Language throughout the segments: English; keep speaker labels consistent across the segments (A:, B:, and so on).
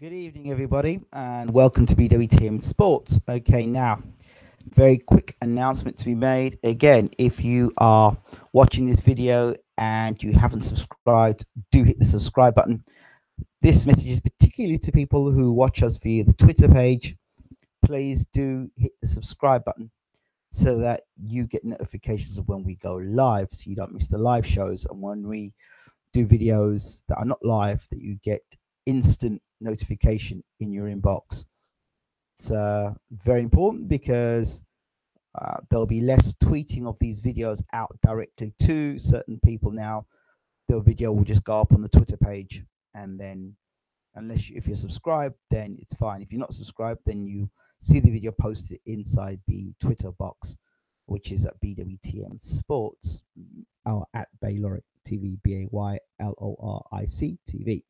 A: Good evening, everybody, and welcome to BWTM Sports. Okay, now, very quick announcement to be made. Again, if you are watching this video and you haven't subscribed, do hit the subscribe button. This message is particularly to people who watch us via the Twitter page. Please do hit the subscribe button so that you get notifications of when we go live, so you don't miss the live shows. And when we do videos that are not live, that you get instant notification in your inbox. It's very important because there'll be less tweeting of these videos out directly to certain people now. The video will just go up on the Twitter page, and then if you're subscribed, then it's fine. If you're not subscribed, then you see the video posted inside the Twitter box, which is at BWTM Sports, or at Bayloric TV, BAYLORIC TV.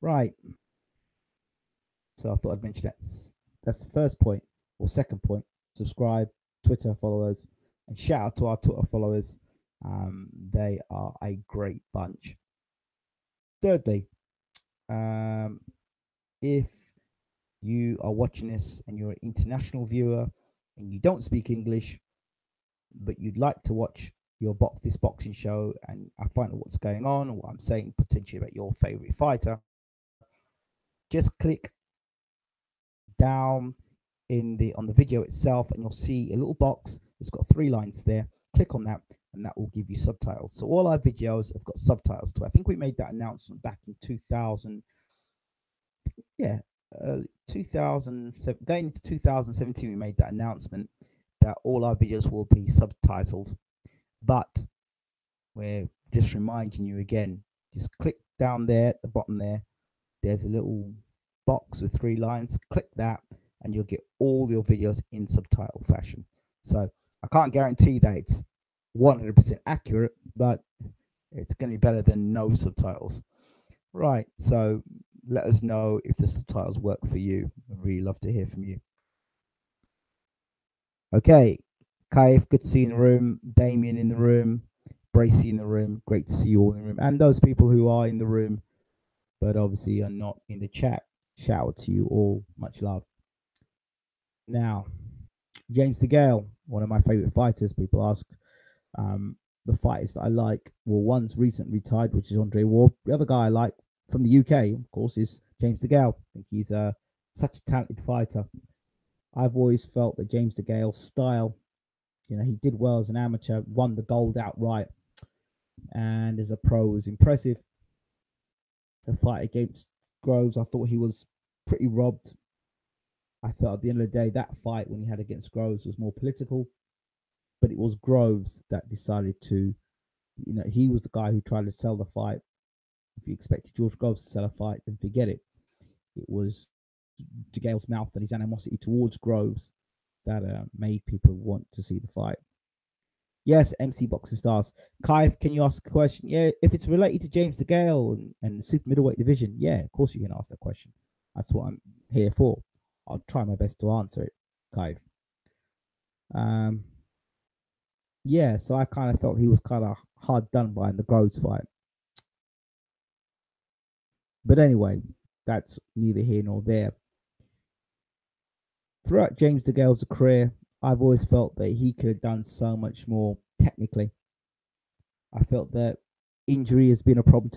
A: Right. So I thought I'd mention that. That's the first point, or second point. Subscribe, Twitter followers, and shout out to our Twitter followers. They are a great bunch. Thirdly, if you are watching this and you're an international viewer and you don't speak English, but you'd like to watch this boxing show and I find out what's going on or what I'm saying potentially about your favorite fighter, just click down on the video itself and you'll see a little box. It's got 3 lines there. Click on that and that will give you subtitles. So all our videos have got subtitles to it. I think we made that announcement back in 2007, going into 2017. We made that announcement that all our videos will be subtitled, but we're just reminding you again, just click down there at the bottom there. There's a little box with 3 lines. Click that and you'll get all your videos in subtitle fashion. So I can't guarantee that it's 100% accurate, but it's going to be better than no subtitles. Right, so let us know if the subtitles work for you. I'd really love to hear from you. Okay, Kaif, good to see you in the room. Damien in the room. Bracy in the room. Great to see you all in the room. And those people who are in the room but obviously are not in the chat, shout out to you all. Much love. Now, James Degale, one of my favorite fighters. People ask the fighters that I like. Well, one's recently retired, which is Andre Ward. The other guy I like from the UK, of course, is James Degale. I think he's such a talented fighter. I've always felt that James Degale's style, he did well as an amateur, won the gold outright, and as a pro was impressive. The fight against Groves, I thought he was pretty robbed. I thought at the end of the day, that fight when he had against Groves was more political, but it was Groves that decided to, he was the guy who tried to sell the fight. If you expected George Groves to sell a fight, then forget it. It was Degale's mouth and his animosity towards Groves that made people want to see the fight. Yes, MC Boxing Stars. Kaif, can you ask a question? Yeah, if it's related to James Degale and the super middleweight division, yeah, of course you can ask that question. That's what I'm here for. I'll try my best to answer it, Kaif. Yeah, so I kind of felt he was kind of hard done by in the Groves fight. But anyway, that's neither here nor there. Throughout James Degale's career, I've always felt that he could have done so much more technically. I felt that injury has been a problem.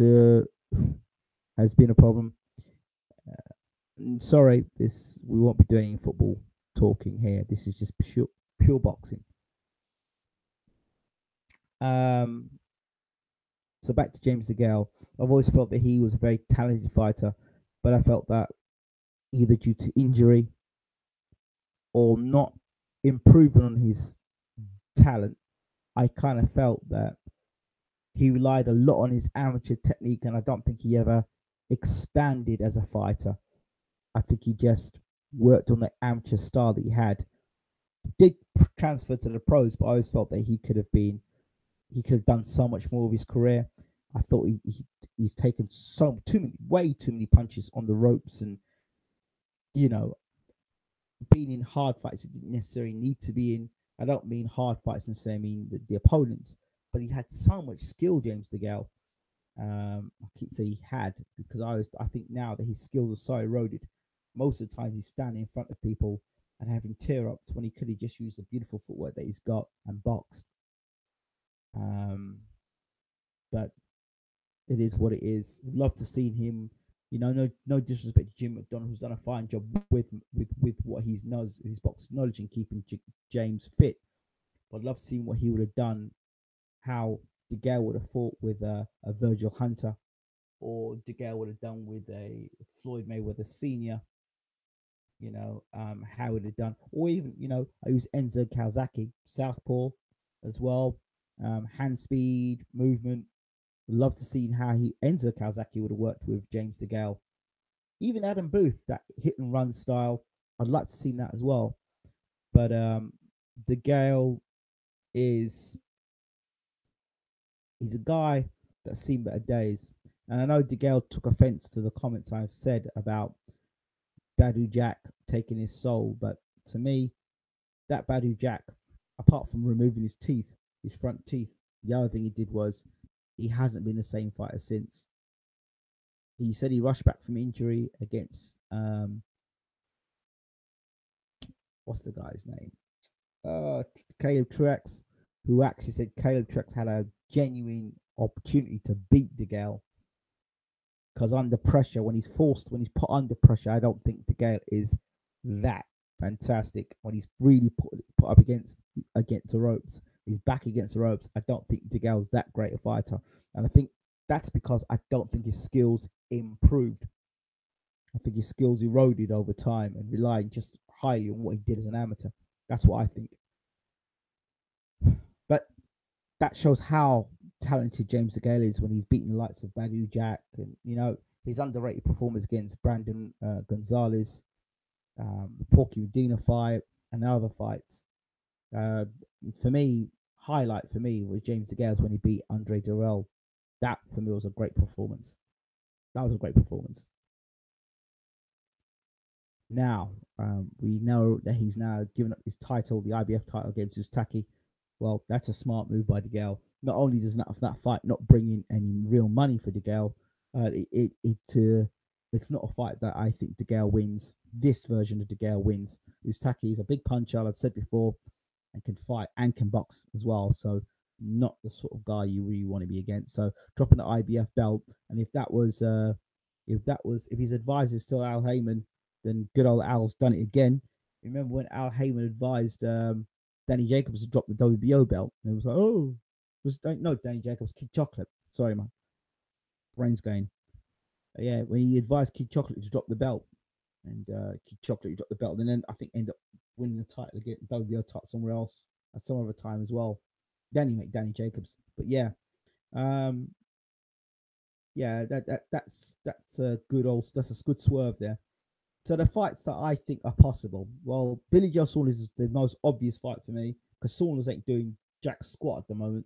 A: Sorry, we won't be doing any football talking here. This is just pure boxing. So back to James Degale. I've always felt that he was a very talented fighter, but I felt that either due to injury or not improving on his talent, I kind of felt that he relied a lot on his amateur technique, and I don't think he ever expanded as a fighter. I think he just worked on the amateur style that he had. Did transfer to the pros, but I always felt that he could have done so much more of his career. I thought he's taken way too many punches on the ropes, and being in hard fights he didn't necessarily need to be in. I don't mean hard fights necessarily, I mean the opponents, but he had so much skill, James Degale. I keep saying he had because I think now that his skills are so eroded, most of the time he's standing in front of people and having tear ups when he could have just used the beautiful footwork that he's got and boxed. Um, but it is what it is. Would love to have seen him. No disrespect to Jim McDonald, who's done a fine job with what he knows, his boxing knowledge, and keeping James fit. But I'd love to see what he would have done, how Degale would have fought with a Virgil Hunter, or Degale would have done with a Floyd Mayweather Senior. How would have done, or even I use Enzo Kawasaki, southpaw, as well, hand speed, movement. Love to see how Enzo Kawasaki would have worked with James Degale. Even Adam Booth, that hit and run style, I'd like to see that as well. But Degale he's a guy that's seen better days. And I know Degale took offense to the comments I've said about Badu Jack taking his soul, but to me, that Badu Jack, apart from removing his teeth, his front teeth, the other thing he did was he hasn't been the same fighter since. He said he rushed back from injury against what's the guy's name? Caleb Truex, who actually said Caleb Truex had a genuine opportunity to beat Degale. Because under pressure, when he's put under pressure, I don't think Degale is that fantastic. When he's really put up against the ropes, he's back against the ropes. I don't think Degale's that great a fighter, and I think that's because I don't think his skills improved. I think his skills eroded over time and relied just highly on what he did as an amateur. That's what I think. But that shows how talented James Degale is when he's beating the likes of Badu Jack, and his underrated performance against Brandon Gonzalez, the Porky Medina fight, and other fights. For me, highlight for me was James Degale's when he beat Andre Durrell. That for me was a great performance. That was a great performance. Now, we know that he's now given up his title, the IBF title against Ustaki. Well, that's a smart move by Degale. Not only does that fight not bring in any real money for Degale, it's not a fight that I think Degale wins. This version of Degale wins. Ustaki is a big puncher, I've said before, and can fight and can box as well. So not the sort of guy you really want to be against. So dropping the IBF belt, and if his advisor is still Al Heyman, then good old Al's done it again. Remember when Al Heyman advised Danny Jacobs to drop the WBO belt? And it was like, no, Danny Jacobs, Kid Chocolate. Sorry, my brain's going. Yeah, when he advised Kid Chocolate to drop the belt, and Kid Chocolate dropped the belt, and then I think ended up winning the title again, WBO title somewhere else at some other time as well. Then he met Danny Jacobs. But yeah, that's a good swerve there. So the fights that I think are possible, well, Billy Joe Saunders is the most obvious fight for me because Saunders ain't doing jack squat at the moment,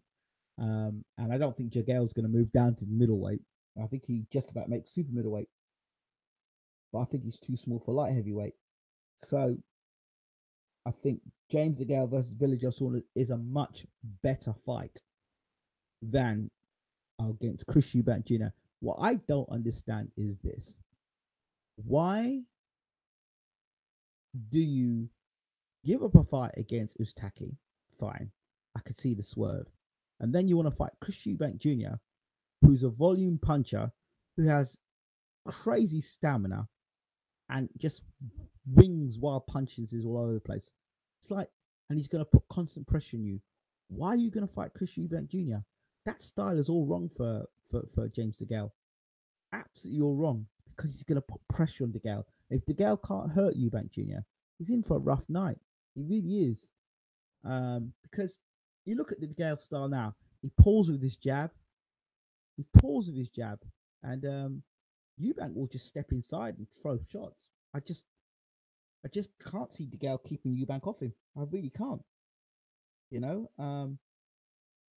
A: and I don't think Degale's going to move down to middleweight. I think he just about makes super middleweight, but I think he's too small for light heavyweight. So I think James Degale versus Billy Joe Saunders is a much better fight than against Chris Eubank Jr. What I don't understand is this: why do you give up a fight against Ustaki? Fine, I could see the swerve. And then you want to fight Chris Eubank Jr., who's a volume puncher, who has crazy stamina and just wings while punches is all over the place. It's like, and he's going to put constant pressure on you. Why are you going to fight Chris Eubank Jr.? That style is all wrong for James Degale. Absolutely all wrong, because he's going to put pressure on Degale. If Degale can't hurt Eubank Jr., he's in for a rough night. He really is. Because you look at the Degale style now, he pulls with his jab. And Eubank will just step inside and throw shots. I just can't see Degale keeping Eubank off him. I really can't.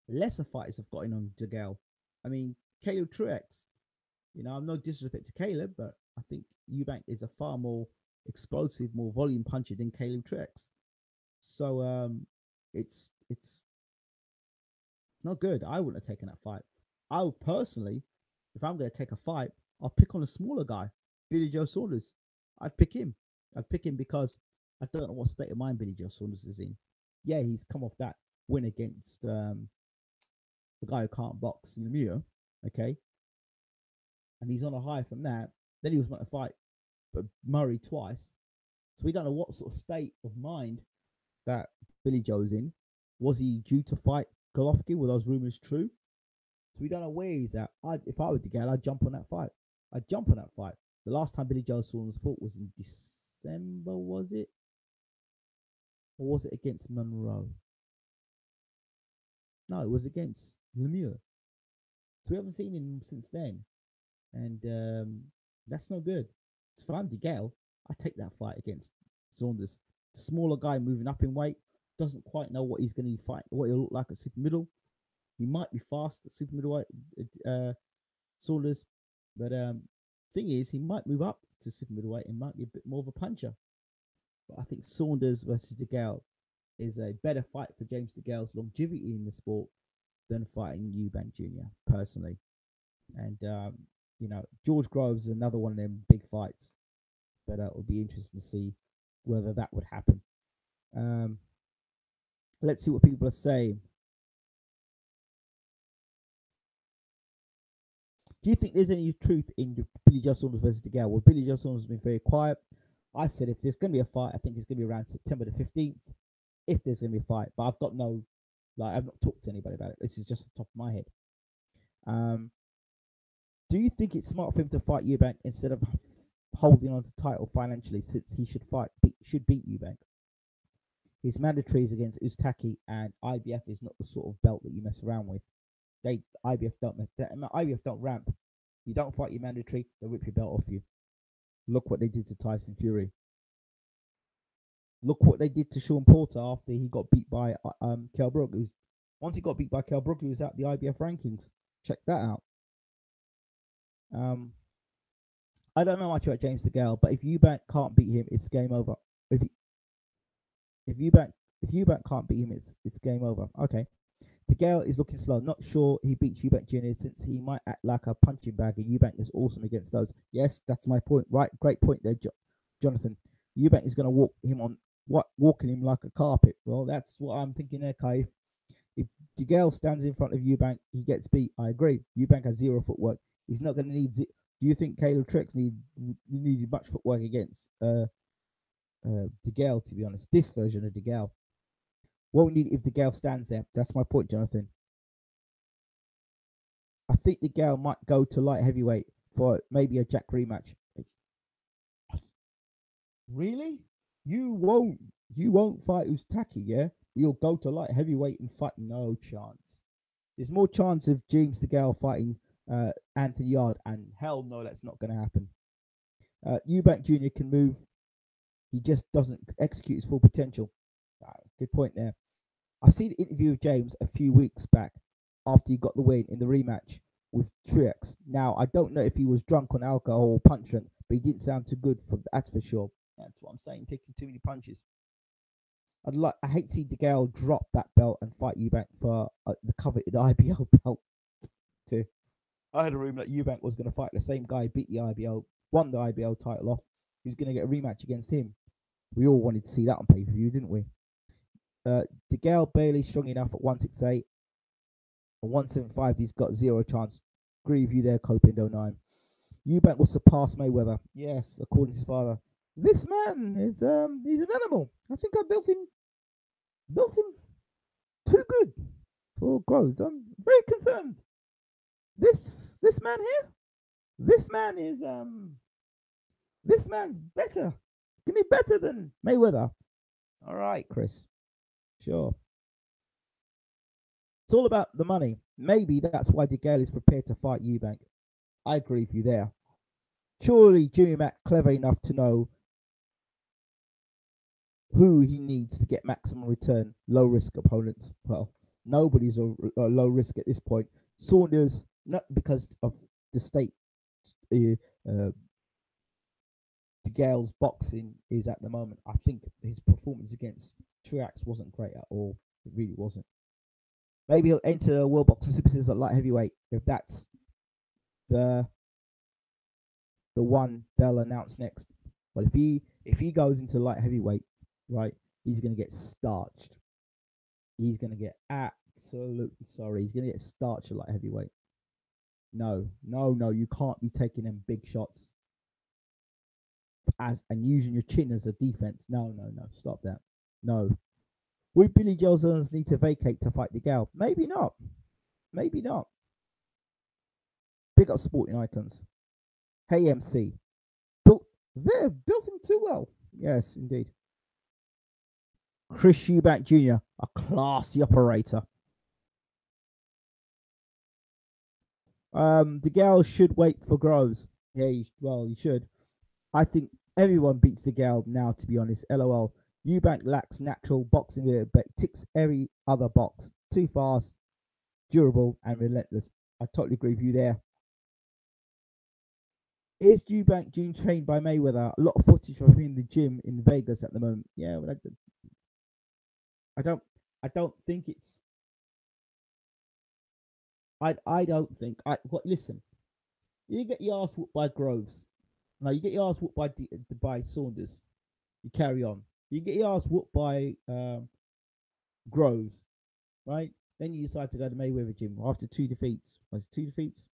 A: Lesser fighters have got in on Degale. I mean, Caleb Truex. I'm no disrespect to Caleb, but I think Eubank is a far more explosive, more volume puncher than Caleb Truex. So it's not good. I wouldn't have taken that fight. I would personally if I'm going to take a fight, I'll pick on a smaller guy, Billy Joe Saunders. I'd pick him. I'd pick him because I don't know what state of mind Billy Joe Saunders is in. Yeah, he's come off that win against the guy who can't box, Lemieux, okay? And he's on a high from that. Then he was going to fight Murray twice. So we don't know what sort of state of mind that Billy Joe's in. Was he due to fight Golovkin? Were those rumors true? So we don't know where he's at. If I were Degale, I'd jump on that fight. I'd jump on that fight. The last time Billy Joe Saunders fought was in December, was it? Or was it against Monroe? No, it was against Lemieux. So we haven't seen him since then. And that's no good. So if I'm Degale, I take that fight against Saunders. The smaller guy moving up in weight, doesn't quite know what he's going to fight, what he'll look like at super middle. He might be fast at super middleweight, Saunders, but thing is, he might move up to super middleweight and might be a bit more of a puncher. But I think Saunders versus Degale is a better fight for James Degale's longevity in the sport than fighting Eubank Jr. personally. And George Groves is another one of them big fights, but it will be interesting to see whether that would happen. Let's see what people are saying. Do you think there's any truth in Billy Joe Saunders versus Degale? Well, Billy Joe Saunders has been very quiet. I said if there's going to be a fight, I think it's going to be around September the 15th. If there's going to be a fight, but I've got I've not talked to anybody about it. This is just off the top of my head. Do you think it's smart for him to fight Eubank instead of holding on to the title financially, since he should beat Eubank? His mandatories against Ustaki, and IBF is not the sort of belt that you mess around with. IBF don't ramp. You don't fight your mandatory, they'll rip your belt off you. Look what they did to Tyson Fury. Look what they did to Sean Porter after he got beat by Kell Brook. Once he got beat by Kell Brook, he was out the IBF rankings. Check that out. I don't know much about James Degale, but if Eubank can't beat him, it's game over. If Eubank can't beat him, it's game over. Okay. Degale is looking slow. Not sure he beats Eubank Jr. since he might act like a punching bag, and Eubank is awesome against those. Yes, that's my point. Right, great point there, Jonathan. Eubank is going to walking him like a carpet. Well, that's what I'm thinking there, Kai. If Degale stands in front of Eubank, he gets beat. I agree. Eubank has zero footwork. He's not going to need. Do you think Caleb Trex needed much footwork against Degale? To be honest, this version of Degale won't need if Degale stands there. That's my point, Jonathan. I think Degale might go to light heavyweight for maybe a Jack rematch. Really? You won't fight Ustaki, yeah? You'll go to light heavyweight and fight? No chance. There's more chance of James Degale fighting Anthony Yard, and hell no, that's not going to happen. Eubank Jr. can move. He just doesn't execute his full potential. Good point there. I've seen the interview with James a few weeks back after he got the win in the rematch with Truex. Now, I don't know if he was drunk on alcohol or punching, but he didn't sound too good, that's for sure. That's what I'm saying, taking too many punches. I hate to see Degale drop that belt and fight Eubank for the coveted IBO belt too. I had a rumor that Eubank was going to fight the same guy, beat the IBO, won the IBO title off. Who's going to get a rematch against him? We all wanted to see that on pay-per-view, didn't we? Degale barely strong enough at 168. At 175, he's got zero chance. Agree with you there, Copindo 9. Eubank will surpass Mayweather. Yes, according to his father. This man is he's an animal. I think I built him too good for growth. I'm very concerned. This man here, this man's better. Give me better than Mayweather. All right, Chris. Sure. It's all about the money. Maybe that's why Degale is prepared to fight Eubank. I agree with you there. Surely Jimmy Mack clever enough to know who he needs to get maximum return. Low risk opponents. Well, nobody's a low risk at this point. Saunders, not because of the state Degale's boxing is at the moment. I think his performance against Truax wasn't great at all. It really wasn't. Maybe he'll enter World Boxing Super Series at light heavyweight if that's the one they'll announce next. But if he goes into light heavyweight, right, he's gonna get starched. He's gonna get absolutely sorry. He's gonna get starched at light heavyweight. No, no, no, you can't be taking them big shots as and using your chin as a defense. No, no, no, stop that. No. Will Billy Joe Saunders need to vacate to fight Degale? Maybe not. Maybe not. Big up sporting icons. Hey MC. They're built him too well. Yes, indeed. Chris Eubank Jr., a classy operator. Degale should wait for Groves. Yeah, he should. I think everyone beats Degale now, to be honest. LOL. Eubank lacks natural boxing, but ticks every other box. Too fast, durable, and relentless. I totally agree with you there. Is Eubank Jr. trained by Mayweather? A lot of footage of him in the gym in Vegas at the moment. Yeah, but I don't think it's. I don't think. Listen. You get your ass whooped by Groves. No, you get your ass whooped by Saunders. You carry on. You get your ass whooped by Groves, right? Then you decide to go to Mayweather gym after two defeats. Was it two defeats?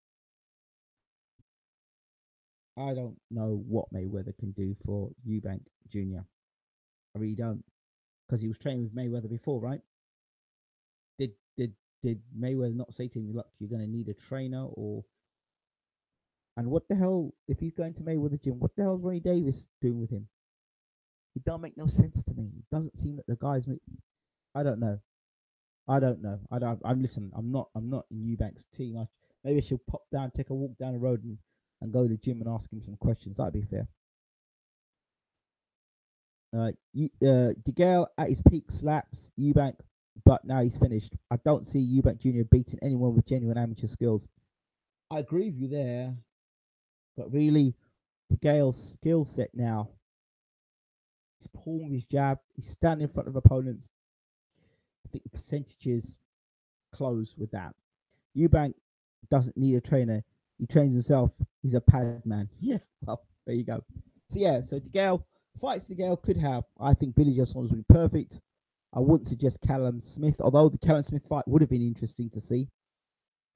A: I don't know what Mayweather can do for Eubank Jr. I really don't, because he was training with Mayweather before, right? Did did did Mayweather not say to him, "Look, you're going to need a trainer," or? And what the hell, if he's going to Mayweather gym, what the hell's Ronnie Davis doing with him? It don't make no sense to me. It doesn't seem that the guys. I don't know. I don't know. I don't. I'm listen. I'm not. I'm not in Eubank's team. Maybe I should pop down, take a walk down the road, and go to the gym and ask him some questions. That'd be fair. Degale at his peak slaps Eubank, but now he's finished. I don't see Eubank Jr. beating anyone with genuine amateur skills. I agree with you there, but really, Degale's skill set now. He's pulling his jab. He's standing in front of opponents. I think the percentages close with that. Eubank doesn't need a trainer. He trains himself. He's a pad man. Yeah, well, there you go. So yeah, so Degale fights Degale could have. I think Billy Joe Saunders would be perfect. I wouldn't suggest Callum Smith, although the Callum Smith fight would have been interesting to see.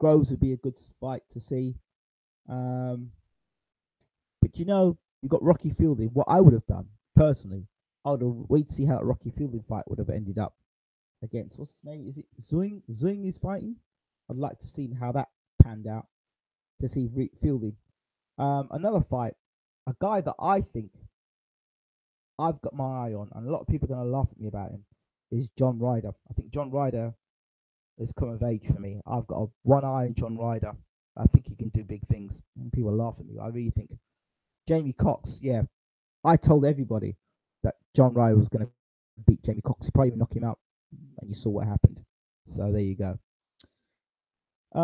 A: Groves would be a good fight to see. But you got Rocky Fielding. What I would have done personally, I would have waited to see how a Rocky Fielding fight would have ended up against what's his name? Is it Zwing? Zwing is fighting. I'd like to see how that panned out to see Fielding. Another fight, a guy that I think I've got my eye on, and a lot of people are going to laugh at me about him, is John Ryder. I think John Ryder has come of age for me. I've got one eye on John Ryder. I think he can do big things. And people laugh at me. I really think. Jamie Cox, yeah. I told everybody that John Ryder was going to beat Jamie Cox. He probably even knock him out. And you saw what happened. So there you go.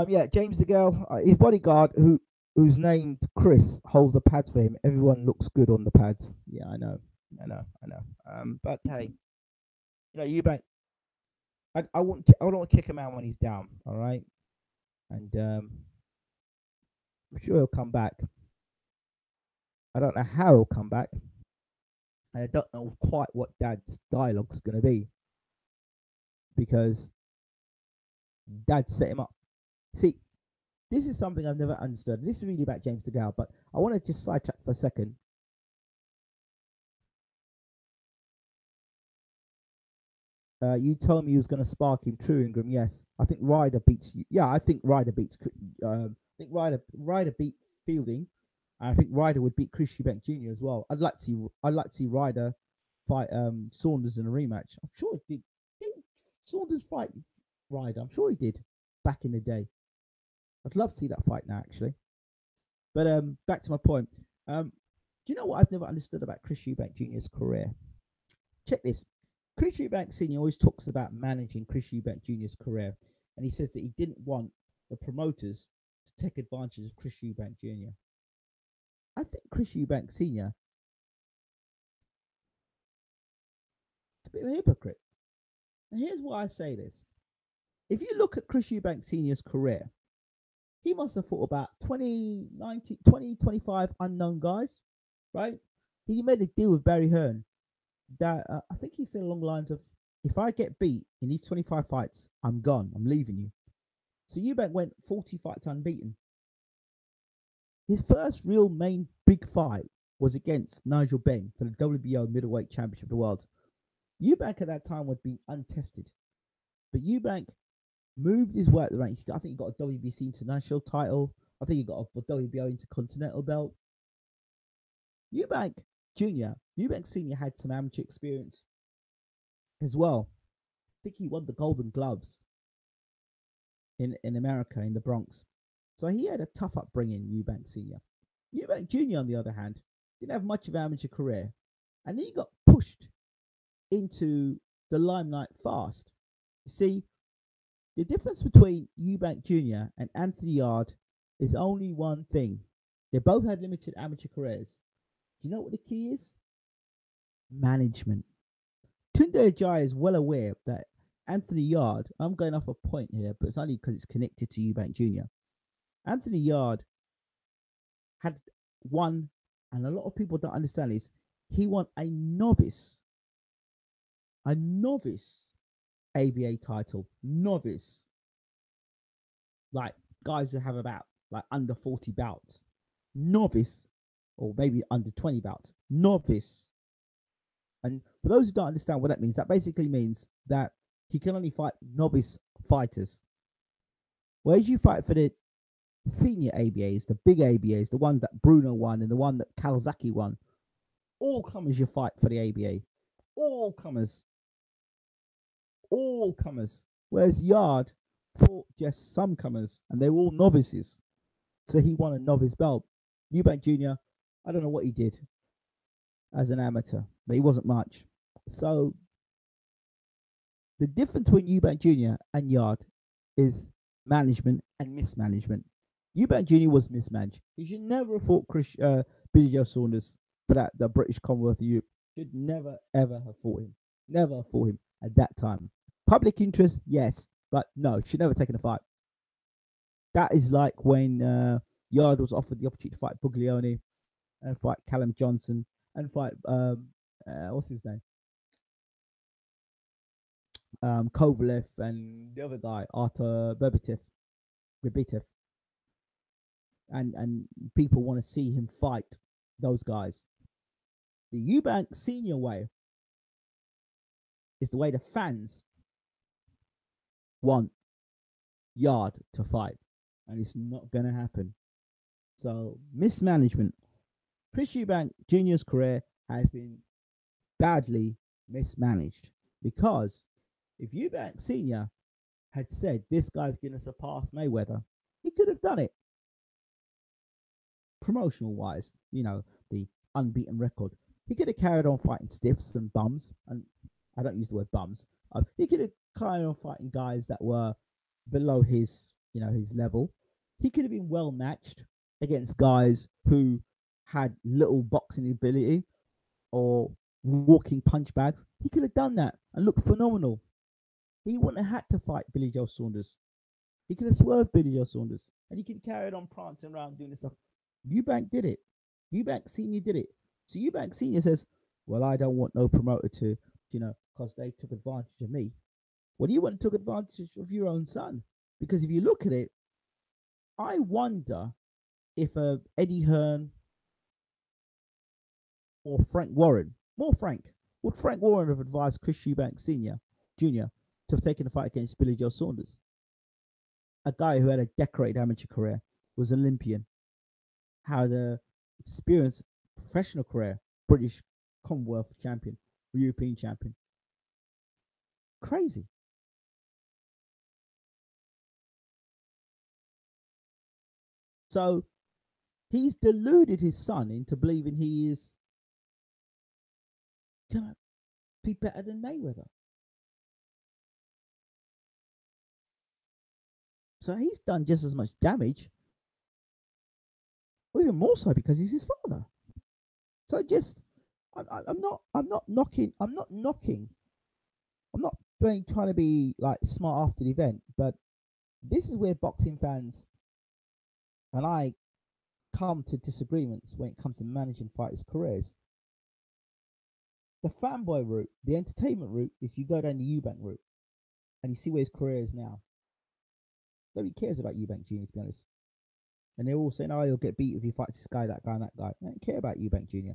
A: Yeah, James Degale, his bodyguard, who's named Chris, holds the pads for him. Everyone looks good on the pads. Yeah, I know. But hey, Eubank, I don't want to kick him out when he's down. All right, and I'm sure he'll come back. I don't know how he'll come back. And I don't know quite what Dad's dialogue is going to be, because Dad set him up. See, this is something I've never understood. This is really about James Degale, but I want to just sidetrack for a second. You told me you was going to spark him, True Ingram. Yes, I think Ryder beats you. Yeah, I think Ryder beats. I think Ryder beat Fielding, and I think Ryder would beat Chris Eubank Jr. as well. I'd like to see Ryder fight Saunders in a rematch. I'm sure he did. Didn't Saunders fight Ryder? I'm sure he did back in the day. I'd love to see that fight now, actually. But back to my point. Do you know what I've never understood about Chris Eubank Jr.'s career? Check this. Chris Eubank Sr. always talks about managing Chris Eubank Jr.'s career, and he says that he didn't want the promoters to take advantage of Chris Eubank Jr. I think Chris Eubank Sr. is a bit of a hypocrite. And here's why I say this. If you look at Chris Eubank Sr.'s career, he must have fought about 20, 90, 20, 25 unknown guys, right? He made a deal with Barry Hearn that I think he said along the lines of, if I get beat in these 25 fights, I'm gone. I'm leaving you. So Eubank went 40 fights unbeaten. His first real main big fight was against Nigel Benn for the WBO middleweight championship of the world. Eubank at that time was being untested, but Eubank moved his way up the ranks. I think he got a WBC international title. I think he got a WBO intercontinental belt. Eubank Jr., Eubank Sr. had some amateur experience as well. I think he won the Golden Gloves in America, in the Bronx. So he had a tough upbringing, Eubank Sr. Eubank Jr., on the other hand, didn't have much of an amateur career. And then he got pushed into the limelight fast. You see, the difference between Eubank Jr. and Anthony Yarde is only one thing. They both had limited amateur careers. Do you know what the key is? Management. Tunde Ajayi is well aware that Anthony Yarde, I'm going off a point here, but it's only because it's connected to Eubank Jr. Anthony Yarde had won, and a lot of people don't understand this, he won a novice ABA title. Novice. Like guys who have about like under 40 bouts. Novice, or maybe under 20 bouts. Novice. And for those who don't understand what that means, that basically means that he can only fight novice fighters. Whereas you fight for the senior ABAs, the big ABAs, the one that Bruno won and the one that Kawasaki won, all comers you fight for the ABA. All comers. All comers. Whereas Yarde fought just some comers, and they were all novices. So he won a novice belt. Eubank Jr., I don't know what he did as an amateur, but he wasn't much. So the difference between Eubank Jr. and Yarde is management and mismanagement. Eubank Jr. was mismanaged. He should never have fought Billy Joe Saunders for that, the British Commonwealth of Europe. Should never, ever have fought him. Never have fought him at that time. Public interest, yes, but no, should never have taken a fight. That is like when Yarde was offered the opportunity to fight Buglioni and fight Callum Johnson and fight, what's his name? Kovalev and the other guy, Artur Berbitev. And people want to see him fight those guys. The Eubank Senior way is the way the fans want Yarde to fight, and it's not going to happen. So mismanagement. Chris Eubank Jr.'s career has been badly mismanaged, because if Eubank Sr. had said this guy's going to surpass Mayweather, he could have done it. Promotional wise, you know, the unbeaten record. He could have carried on fighting stiffs and bums, and I don't use the word bums. He could have carried on fighting guys that were below his, you know, his level. He could have been well matched against guys who had little boxing ability or walking punch bags. He could have done that and looked phenomenal. He wouldn't have had to fight Billy Joe Saunders. He could have swerved Billy Joe Saunders, and he could have carried on prancing around doing this stuff. Eubank did it. Eubank Sr. did it. So Eubank Sr. says, well, I don't want no promoter to, you know, because they took advantage of me. Well, you wouldn't took advantage of your own son. Because if you look at it, I wonder if Eddie Hearn or Frank Warren, more Frank, would Frank Warren have advised Chris Eubank Sr. Jr. to have taken a fight against Billy Joe Saunders? A guy who had a decorated amateur career, was Olympian, had a experienced professional career, British Commonwealth champion, European champion. Crazy. So he's deluded his son into believing he is gonna be better than Mayweather. So he's done just as much damage, or even more so, because he's his father. So just, I'm not knocking. I'm not trying to be like smart after the event, but this is where boxing fans And I come to disagreements when it comes to managing fighters' careers. The fanboy route, the entertainment route, is you go down the Eubank route and you see where his career is now. Nobody cares about Eubank Jr., to be honest. And they're all saying, oh, you'll get beat if you fight this guy, that guy, and that guy. I don't care about Eubank Jr.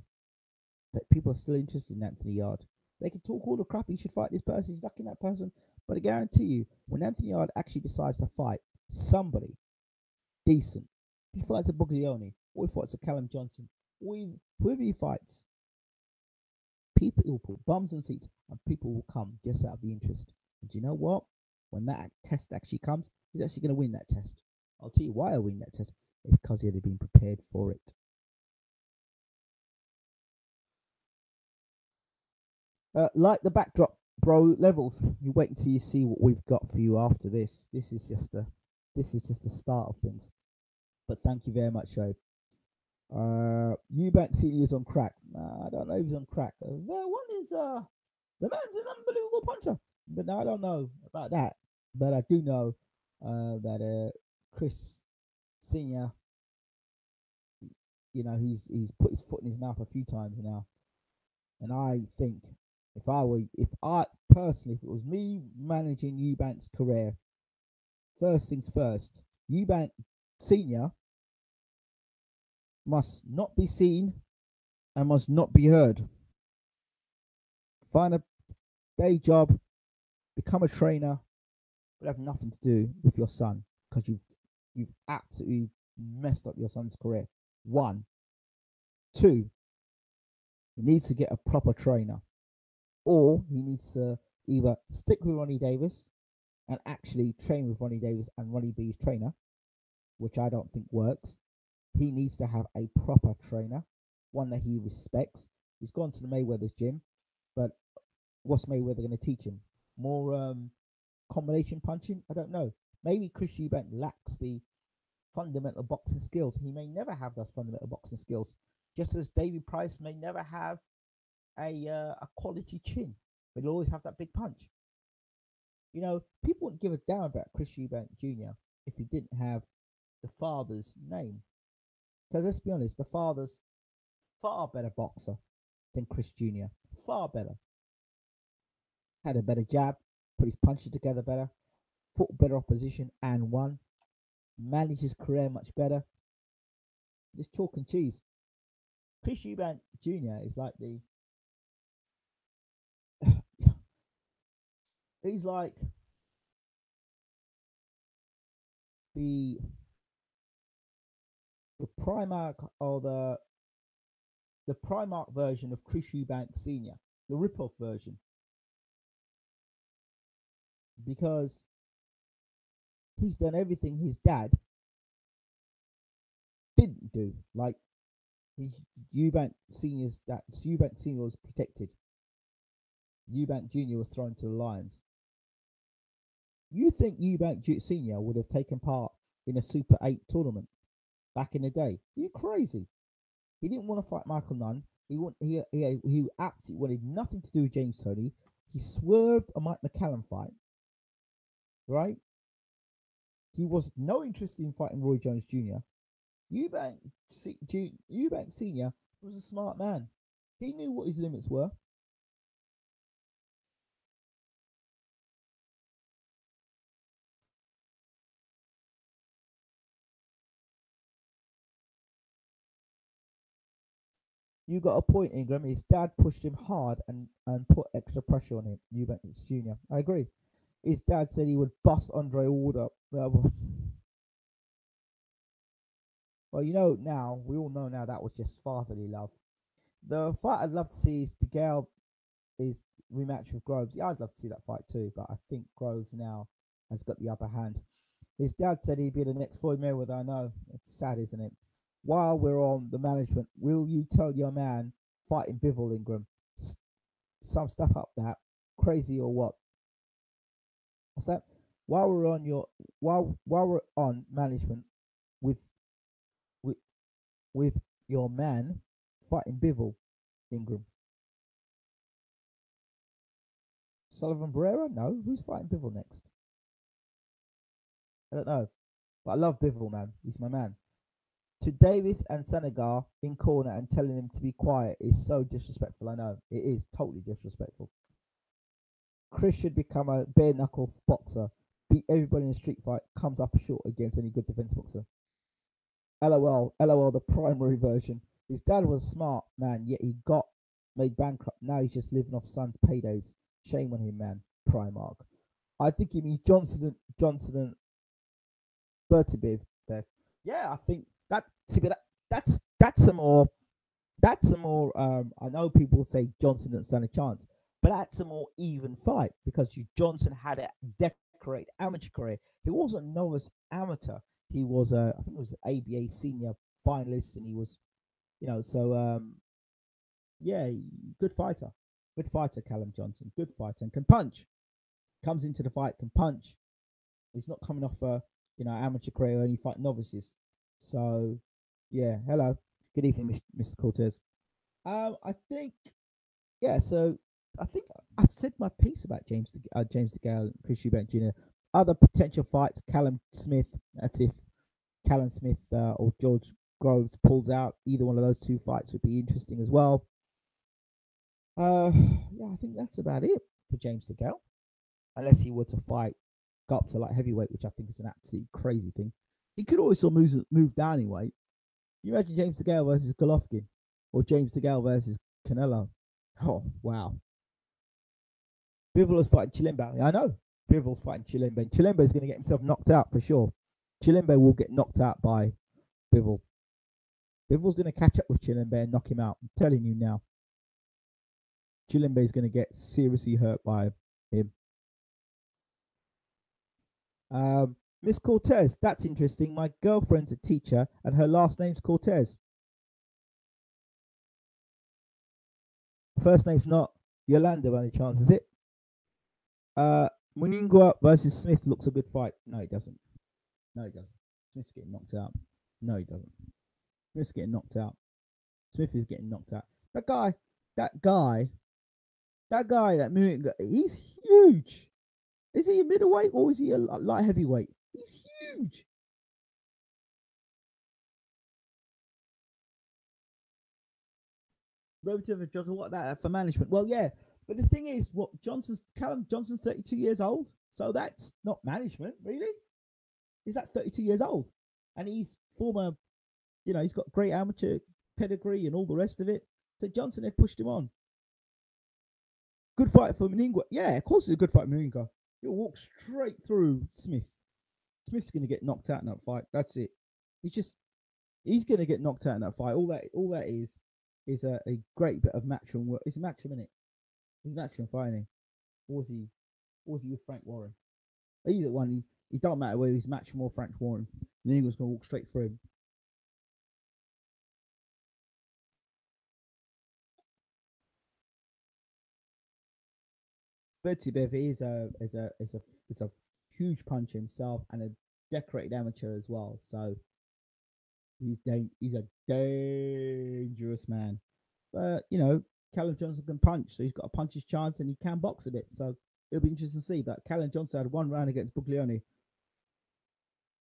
A: But people are still interested in Anthony Yard. They can talk all the crap, he should fight this person, he's ducking that person. But I guarantee you, when Anthony Yard actually decides to fight somebody decent, if he fights a Buglioni, or he fights a Callum Johnson, or whoever he fights, people will put bums on seats and people will come just out of the interest. And do you know what? When that test actually comes, he's actually going to win that test. I'll tell you why I win that test. It's because he had been prepared for it. Like the backdrop, bro. Levels. You wait until you see what we've got for you after this. This is just the start of things. But thank you very much, Joe. Eubank Senior is on crack. I don't know if he's on crack. The one is the man's an unbelievable puncher. But no, I don't know about that. But I do know that Chris Senior, you know, he's put his foot in his mouth a few times now. And I think if I personally, if it was me managing Eubank's career, first things first, Eubank Senior must not be seen and must not be heard. Find a day job, become a trainer, but have nothing to do with your son, because you've absolutely messed up your son's career. 1, 2, he needs to get a proper trainer, or he needs to either stick with Ronnie Davis and actually train with Ronnie Davis and Ronnie be his trainer, which I don't think works. He needs to have a proper trainer, one that he respects. He's gone to the Mayweather's gym, but what's Mayweather going to teach him? More combination punching? I don't know. Maybe Chris Eubank lacks the fundamental boxing skills. He may never have those fundamental boxing skills, just as David Price may never have a quality chin, but he'll always have that big punch. You know, people wouldn't give a damn about Chris Eubank Jr. if he didn't have the father's name. Because let's be honest, the father's far better boxer than Chris Jr. Far better. Had a better jab, put his punches together better, fought better opposition and won. Managed his career much better. Just chalk and cheese. Chris Eubank Jr. is like he's like the Primark, or the Primark version of Chris Eubank Senior, the rip-off version, because he's done everything his dad didn't do. Like Eubank Senior's dad, Eubank Senior was protected. Eubank Jr. was thrown to the lions. You think Eubank Senior would have taken part in a Super 8 tournament back in the day? Are you crazy? He didn't want to fight Michael Nunn. He absolutely wanted nothing to do with James Toney. He swerved a Mike McCallum fight. Right? He was no interest in fighting Roy Jones Jr. Eubank Senior was a smart man. He knew what his limits were. You got a point, Ingram. His dad pushed him hard and put extra pressure on him, Eubank Jr. I agree. His dad said he would bust Andre Ward up. Well, you know now, we all know now that was just fatherly love. The fight I'd love to see is Degale is rematch with Groves. Yeah, I'd love to see that fight too, but I think Groves now has got the upper hand. His dad said he'd be the next Floyd Mayweather. I know. It's sad, isn't it? While we're on the management, will you tell your man fighting Bivol, Ingram? Some step up that. Crazy or what? What's that? While we're on management with with with your man fighting Bivol, Ingram. Sullivan Barrera? No. Who's fighting Bivol next? I don't know. But I love Bivol, man. He's my man. to Davis and Senegal in corner and telling them to be quiet is so disrespectful. I know it is totally disrespectful. Chris should become a bare knuckle boxer, beat everybody in a street fight, comes up short against any good defense boxer. LOL, LOL, the primary version. His dad was a smart man, yet he got made bankrupt. Now he's just living off son's paydays. Shame on him, man. Primark. I think he means Johnson and Bertie Bev. Yeah, I think that's a more I know people say Johnson didn't stand a chance, but that's a more even fight because Johnson had a decorated amateur career. He wasn't a novice amateur. He was I think it was an ABA senior finalist, and he was, yeah, good fighter, Callum Johnson, good fighter, and can punch. Comes into the fight, can punch. He's not coming off a amateur career, only fight novices. So, yeah, hello, good evening, Mr. Cortez. I think, yeah. So I think I've said my piece about James Degale and Chris Eubank Jr. Other potential fights: Callum Smith. That's if Callum Smith or George Groves pulls out. Either one of those two fights would be interesting as well. Yeah, I think that's about it for James Degale, unless he were to go up to like heavyweight, which I think is an absolutely crazy thing. He could also move down in weight. You imagine James Degale versus Golovkin, or James Degale versus Canelo. Oh wow! Bivol is fighting Chilembe. I know Bivol's fighting Chilembe. And Chilembe is going to get himself knocked out for sure. Chilembe will get knocked out by Bivol. Bivol's going to catch up with Chilembe and knock him out. I'm telling you now. Chilembe is going to get seriously hurt by him. Miss Cortez, that's interesting. My girlfriend's a teacher and her last name's Cortez. First name's not Yolanda by any chance, is it? Muningwa versus Smith looks a good fight. No, it doesn't. Smith's getting knocked out. No, he doesn't. Smith's getting knocked out. Smith is getting knocked out. That guy, he's huge. Is he a middleweight or is he a light heavyweight? He's huge. Relative Johnson, what that for management? Well, yeah, but the thing is, Callum Johnson's 32 years old, so that's not management, really. He's at 32 years old, and he's former, he's got great amateur pedigree and all the rest of it. So Johnson have pushed him on. Good fight for Meningua. Yeah, of course it's a good fight for Meningua. He'll walk straight through Smith. Smith's going to get knocked out in that fight. That's it. He's going to get knocked out in that fight. All that is a great bit of matchroom work. It's a matchroom, isn't it? He's matchroom fighting. Or was he with Frank Warren? Either one. It don't matter whether he's matchroom or Frank Warren. Meningaua's going to walk straight through him. Bertie Bev is a huge puncher himself and a decorated amateur as well. So he's a dangerous man. But Callum Johnson can punch, so he's got to punch his chance and he can box a bit. So it'll be interesting to see. But Callum Johnson had one round against Buglioni.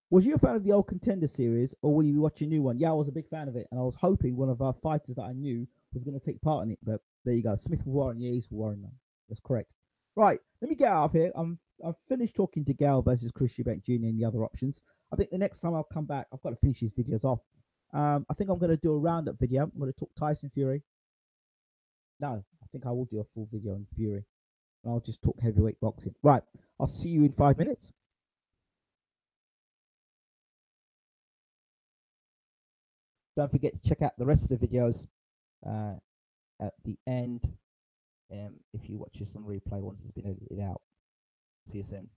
A: Was you a fan of the old Contender series, or will you be watching a new one? Yeah, I was a big fan of it, and I was hoping one of our fighters that I knew was going to take part in it. But there you go, Smith Warren. Yeah, he's Warren. Man. That's correct. Right, let me get out of here. I've finished talking to Degale versus Chris Eubank Jr. and the other options. I think the next time I'll come back, I've got to finish these videos off. I think I'm going to do a roundup video. I'm going to talk Tyson Fury. No, I think I will do a full video on Fury. And I'll just talk heavyweight boxing. Right, I'll see you in 5 minutes. Don't forget to check out the rest of the videos at the end. If you watch this on replay once it's been edited out. See you soon.